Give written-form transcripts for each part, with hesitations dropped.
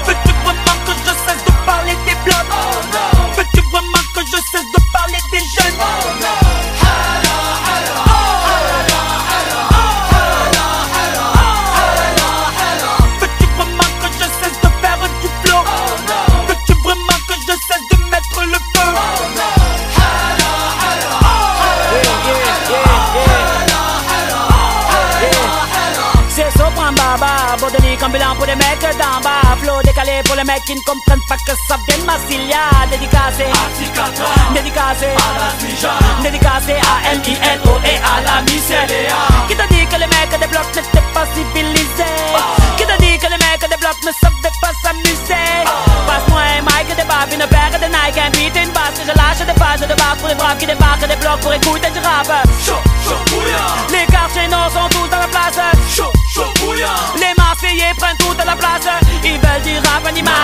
Veux-tu vraiment que je cesse de parler des blocs? Veux-tu vraiment que je cesse de parler des jeunes? Veux-tu vraiment que je cesse de faire du flow? Veux-tu vraiment que je cesse de mettre le feu? C'est Sopran Baba, Bordelique ambulant pour les mecs d'en bas. Flow décalé pour les mecs qui ne comprennent pas que ça vient de Massilia. Dédicacé dédicacé dédicacé à M.I.N.O. et à la Michelia. Qui t'a dit que les mecs des blocs n'étaient pas civilisés? Qui t'a dit que les mecs des blocs ne savaient pas s'amuser? Passe-moi un mic et des babes, une paire de Nike, un beat et une basse. Je lâche des pages de barres pour les braves qui débarquent des blocs pour écouter du rap. Les quartiers nord sont tous dans la place. Les Marseillais prennent toute la place. Ils veulent du rap animal.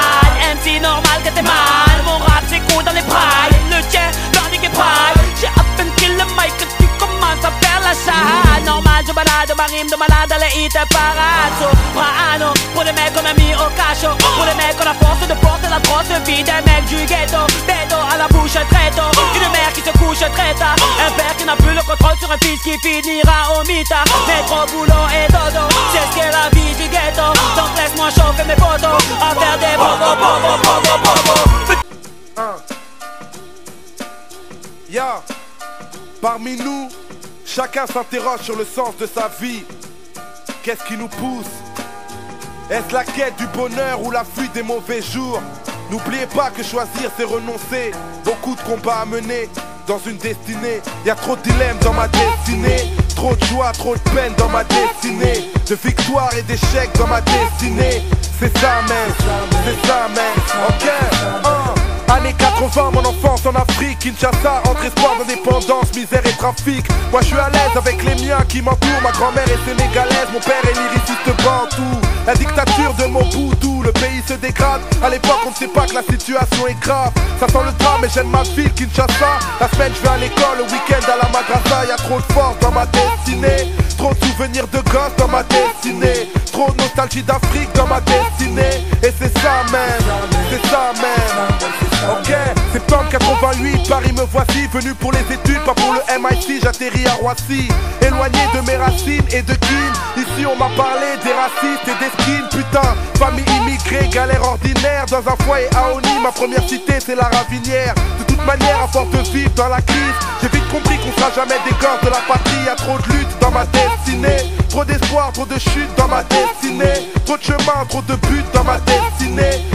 MC normal que t'es mal. Mon rap s'écoute dans les prides. Le tien, Barnick et Pride. J'ai à peine kill le mic que tu commences à faire la charade. Normal, je balade ma rime de malade à les hit parade. Soprano, pour les mecs qu'on a mis au cachot. Pour les mecs qu'on a force de porter la grosse vie des mecs du ghetto. Bédo à la bouche très tôt. Une mère qui se couche très tard. Un père qui n'a plus le contrôle sur un fils qui finira au mita. Métro, boulot et dodo. C'est ce qu'est la vie du ghetto. Donc laisse-moi chauffer mes potos à faire des bobo, bobo, bobo, bobo. Ya, parmi nous, chacun s'interroge sur le sens de sa vie. Qu'est-ce qui nous pousse? Est-ce la quête du bonheur ou la fuite des mauvais jours? N'oubliez pas que choisir c'est renoncer. Beaucoup de combats à mener dans une destinée. Y a trop de dilemmes dans ma destinée. Trop de joie, trop de peine dans ma destinée. De victoire et d'échecs dans ma destinée. C'est ça même, c'est ça même. Ok, Années 80, mon enfance en Afrique, Kinshasa, entre espoir d'indépendance, misère et trafic. Moi je suis à l'aise avec les miens qui m'entourent. Ma grand-mère est sénégalaise, mon père est lyriciste bantou. La dictature de Mobutu, le pays se dégrade. À l'époque on ne sait pas que la situation est grave. Ça sent le drame mais j'aime ma ville, Kinshasa. La semaine je vais à l'école, le week-end à la madrasa. Y'a trop de force dans ma destinée. Trop de souvenirs de gosse dans ma destinée. Trop de nostalgie d'Afrique dans ma destinée. Et c'est ça même, c'est ça même. Ok, septembre 88, Paris me voici. Venu pour les études, pas pour le MIT. J'atterris à Roissy, éloigné de mes racines et de kin. Ici on m'a parlé des racistes et des skins. Putain, famille immigrée, galère ordinaire. Dans un foyer à Oni, ma première cité c'est la Ravinière. De toute manière, à force de vivre dans la crise, j'ai vite compris qu'on sera jamais des gosses de la patrie. Y'a trop de luttes dans ma destinée. Trop d'espoir, trop de chutes dans ma destinée. Trop de chemin, trop de buts dans ma destinée.